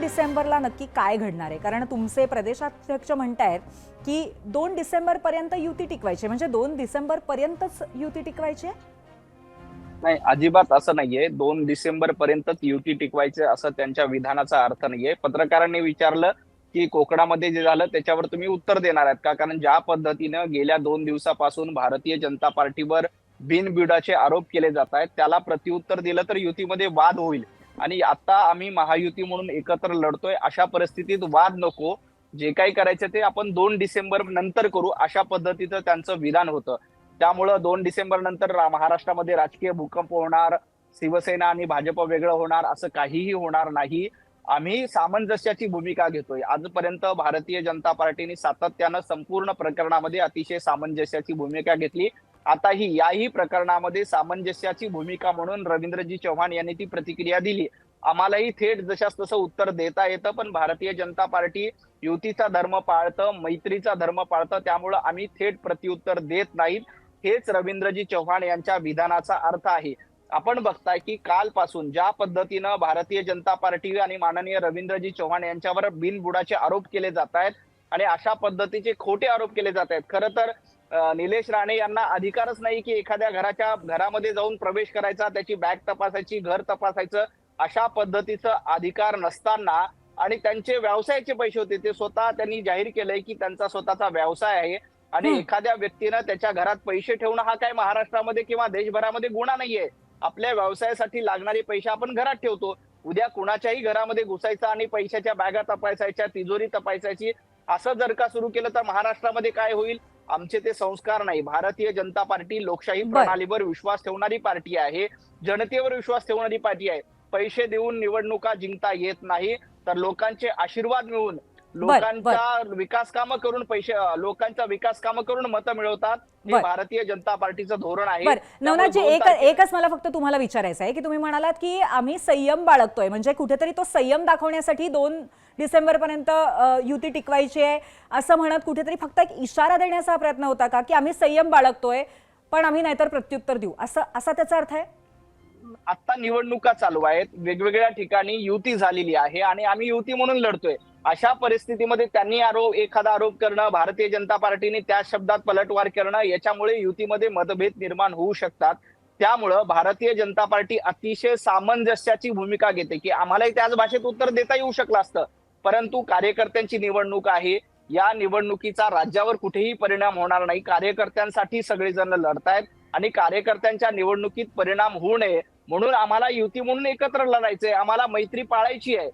डिसेंबरला नक्की काय घडणार आहे? कारण तुमचे प्रदेशाध्यक्ष म्हणतायत की 2 डिसेंबरपर्यंत युती टिकवायची, म्हणजे 2 डिसेंबरपर्यंतच युती टिकवायची आहे? नाही, अजिबात असं नाहीये. 2 डिसेंबर पर्यंतच युती टिकवायचे असं त्यांच्या विधानाचा अर्थ नाहीये. पत्रकारांनी विचारलं, की कोकणामध्ये जे झालं त्याच्यावर तुम्ही उत्तर देणार आहात का? कारण ज्या पद्धतीनं गेल्या 2 दिवसापासून भारतीय जनता पार्टीवर बिनबुडाचे आरोप केले जात आहेत, त्याला प्रत्युत्तर दिलं तर युतीमध्ये वाद होईल. आणि आता आम्ही महायुती म्हणून एकत्र लढतोय, अशा परिस्थितीत वाद नको. जे काही करायचं ते आपण 2 डिसेंबर नंतर करू, अशा पद्धतीचं त्यांचं विधान होतं. त्यामुळं 2 डिसेंबर नंतर महाराष्ट्रामध्ये राजकीय भूकंप होणार, शिवसेना आणि भाजप वेगळं होणार असं काहीही होणार नाही. आम्ही सामंजस्याची भूमिका घेतोय. आजपर्यंत भारतीय जनता पार्टीने सातत्यानं संपूर्ण प्रकरणामध्ये अतिशय सामंजस्याची भूमिका घेतली. आताही याही प्रकरणामध्ये सामंजस्याची भूमिका म्हणून रवींद्रजी चव्हाण यांनी ती प्रतिक्रिया दिली. आम्हालाही थेट जशास तसं उत्तर देता येतं, पण भारतीय जनता पार्टी युतीचा धर्म पाळतं, मैत्रीचा धर्म पाळतं. त्यामुळं आम्ही थेट प्रत्युत्तर देत नाहीत. हेच रवींद्रजी चव्हाण यांच्या विधानाचा अर्थ आहे. आपण बघताय की कालपासून ज्या पद्धतीनं भारतीय जनता पार्टी आणि माननीय रवींद्रजी चव्हाण यांच्यावर बिनबुडाचे आरोप केले जात आहेत आणि अशा पद्धतीचे खोटे आरोप केले जात आहेत. खरं तर निलेश राणे यांना अधिकारच नाही की एखाद्या घरामध्ये जाऊन प्रवेश करायचा, त्याची बॅग तपासायची, घर तपासायचं, अशा पद्धतीचा अधिकार नसताना आणि त्यांचे व्यवसायाचे पैसे होते, ते स्वतः त्यांनी जाहीर केलंय की त्यांचा स्वतःचा व्यवसाय आहे आणि एखाद्या व्यक्तीनं त्याच्या घरात पैसे ठेवणं हा काय महाराष्ट्रामध्ये किंवा देशभरामध्ये गुन्हा नाहीये. आपल्या व्यवसायासाठी लागणारे पैसे आपण घरात ठेवतो. उद्या कुणाच्याही घरामध्ये घुसायचं आणि पैशाच्या बॅगा तपासायच्या, तिजोरी तपासायची, असं जर का सुरू केलं तर महाराष्ट्रामध्ये काय होईल? आमचे ते संस्कार नाही. भारतीय जनता पार्टी लोकशाही बरं. प्रणालीवर विश्वास ठेवणारी पार्टी आहे, जनतेवर विश्वास ठेवणारी पार्टी आहे. पैसे देऊन निवडणुका जिंकता येत नाही, तर लोकांचे आशीर्वाद मिळवून, लोकांचा विकास कामं करून लोकांचा विकास कामं करून मतं मिळवतात. हे भारतीय जनता पार्टीचं धोरण आहे. नवनाथजी, एकच मला फक्त तुम्हाला विचारायचं आहे की तुम्ही म्हणालात की आम्ही संयम बाळगतोय, म्हणजे कुठेतरी तो संयम दाखवण्यासाठी 2 डिसेंबर पर्यंत युती टिकवायची आहे असं म्हणत कुठेतरी फक्त एक इशारा देण्याचा प्रयत्न होता का, की आम्ही संयम बाळगतोय पण आम्ही नाहीतर प्रत्युत्तर देऊ, असा त्याचा अर्थ आहे? आता निवडणुका चालू आहेत, वेगवेगळ्या ठिकाणी युती झालेली आहे आणि आम्ही युती म्हणून लढतोय. अशा परिस्थितीमध्ये त्यांनी एखादा आरोप करणं, भारतीय जनता पार्टीने त्या शब्दात पलटवार करणं, याच्यामुळे युतीमध्ये मतभेद निर्माण होऊ शकतात. त्यामुळं भारतीय जनता पार्टी अतिशय सामंजस्याची भूमिका घेते की आम्हालाही त्याच भाषेत उत्तर देता येऊ शकलं असतं, परंतु कार्यकर्त्यांची निवडणूक आहे. या निवडणुकीचा राज्यावर कुठेही परिणाम होणार नाही. कार्यकर्त्यांसाठी सगळेजण लढतायत आणि कार्यकर्त्यांच्या निवडणुकीत परिणाम होऊ नये म्हणून आम्हाला युती म्हणून एकत्र लढायचंय, आम्हाला मैत्री पाळायची आहे.